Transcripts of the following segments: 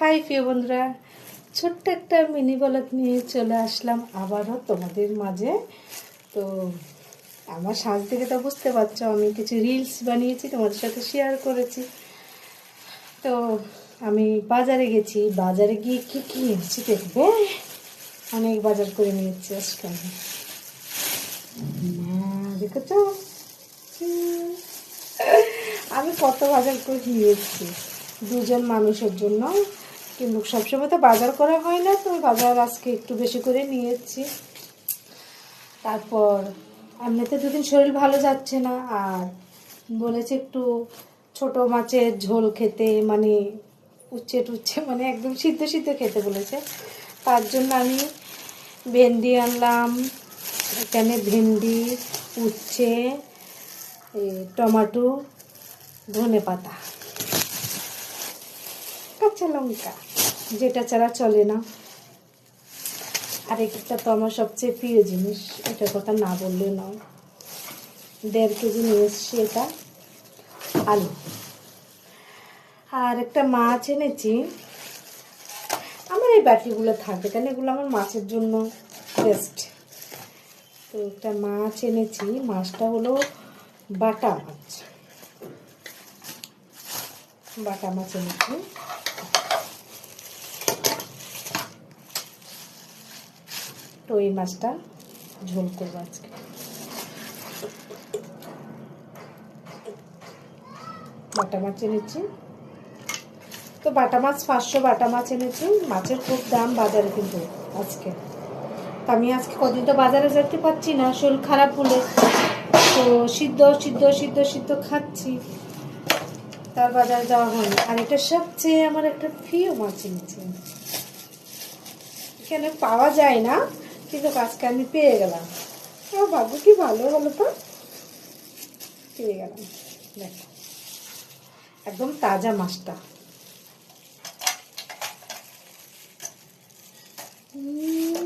High প্রিয় বন্ধুরা, ছোট্ট একটা মিনি ব্লগ নিয়ে চলে আসলাম আবারও তোমাদের মাঝে। তো আমার সাজ থেকে তো বুঝতে পারছো, আমি কিছু রিলস বানিয়েছি, তোমাদের সাথে শেয়ার করেছি। তো আমি বাজারে গেছি, বাজারে গিয়ে কী কী নিয়েছি দেখবে। অনেক বাজার করে নিয়েছি আজকে আমি। দেখেছো আমি কত বাজার করে নিয়েছি দুজন মানুষের জন্য, কিন্তু সবসময় তো বাজার করা হয় না, তো বাজার আজকে একটু বেশি করে নিয়েছি। তারপর এমনিতে দুদিন শরীর ভালো যাচ্ছে না, আর বলেছে একটু ছোট মাছের ঝোল খেতে, মানে উচ্ছে টুচ্ছে, মানে একদম সিদ্ধ সিদ্ধ খেতে বলেছে। তার জন্য আমি ভেন্ডি আনলাম, এখানে ভেন্ডি, উচ্ছে, টমেটো, ধনেপাতা, কাঁচা লঙ্কা, যেটা ছাড়া চলে না। আর একটা তো আমার সবচেয়ে প্রিয় জিনিস, এটার কথা না বললে নয়। 1.5 কেজি নিয়ে এসছি, এটা আলু। আর একটা মাছ এনেছি, আমার এই বাটিগুলো থাকবে কেন, এগুলো আমার মাছের জন্য বেস্ট। তো একটা মাছ এনেছি, মাছটা হলো বাটা মাছ। বাটা মাছ এনেছি। তো এই মাছটা ঝোল করবো আজকে। বাটা মাছ এনেছি, তো বাটা মাছ 500 বাটা মাছ এনেছি। মাছের খুব দাম বাজারে কিন্তু আজকে। আমি আজকে কদিন তো বাজারে যেতে পারছি না, শরীর খারাপ বলে। তো সিদ্ধ সিদ্ধ সিদ্ধ সিদ্ধ খাচ্ছি, তার বাজারে যাওয়া হয়নি। আর এটা সবচেয়ে আমার একটা প্রিয় মাছ এনেছি, এখানে পাওয়া যায় না, কিন্তু আজকে আমি পেয়ে গেলাম। ভাবো কি ভালো হলো, তো পেয়ে গেলাম। দেখো একদম তাজা মাছটা।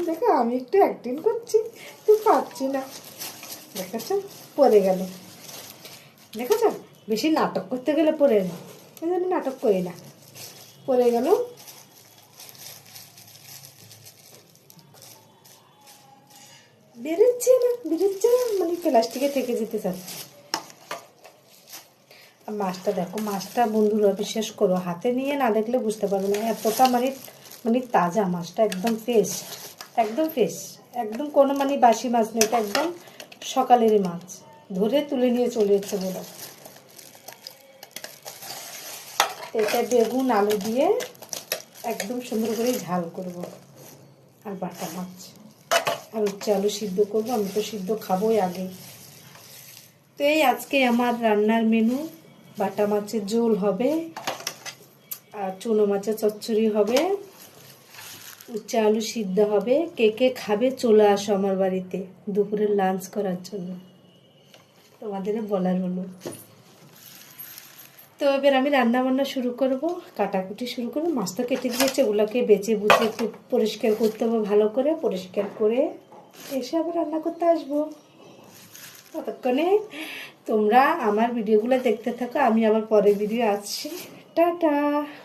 দেখো আমি একটু অ্যাক্টিং করছি, তো পারছি না। দেখেছ পড়ে গেল, দেখেছ বেশি নাটক করতে গেলে পড়ে না, আমি নাটক করি না, পড়ে গেল। বেরোচ্ছে না, বেরোচ্ছে না, মানে প্লাস্টিকে থেকে যেতে চাচ্ছে। আর মাছটা দেখো, মাছটা বন্ধুরা বিশ্বাস করো, হাতে নিয়ে না দেখলে বুঝতে পারবে না এতটা মানে মানে তাজা মাছটা, একদম ফ্রেশ, একদম ফ্রেশ, একদম কোনো মানে বাসি মাছ নেই, এটা একদম সকালেরই মাছ, ধরে তুলে নিয়ে চলে যাচ্ছে বলো। এটা বেগুন আলু দিয়ে একদম সুন্দর করে ঝাল করব। আর বাটা মাছ আর উচ্ছে আলু সিদ্ধ করবো, আমি তো সিদ্ধ খাবোই আগে। তো এই আজকে আমার রান্নার মেনু, বাটা মাছের ঝোল হবে, আর চুনো মাছের চচ্চড়ি হবে, উচ্ছে আলু সিদ্ধ হবে। কে কে খাবে চলে আসো আমার বাড়িতে দুপুরের লাঞ্চ করার জন্য, তোমাদের বলার হলো। তো এবার আমি রান্না বান্না শুরু করব, কাটাকুটি শুরু করবো। মাছ তো কেটে দিয়েছে, ওগুলোকে বেছে বুঝে একটু পরিষ্কার করতে হবে, ভালো করে পরিষ্কার করে এসে আবার রান্না করতে আসবো। ততক্ষণে তোমরা আমার ভিডিওগুলো দেখতে থাকো, আমি আবার পরের ভিডিও আসছি। টাটা।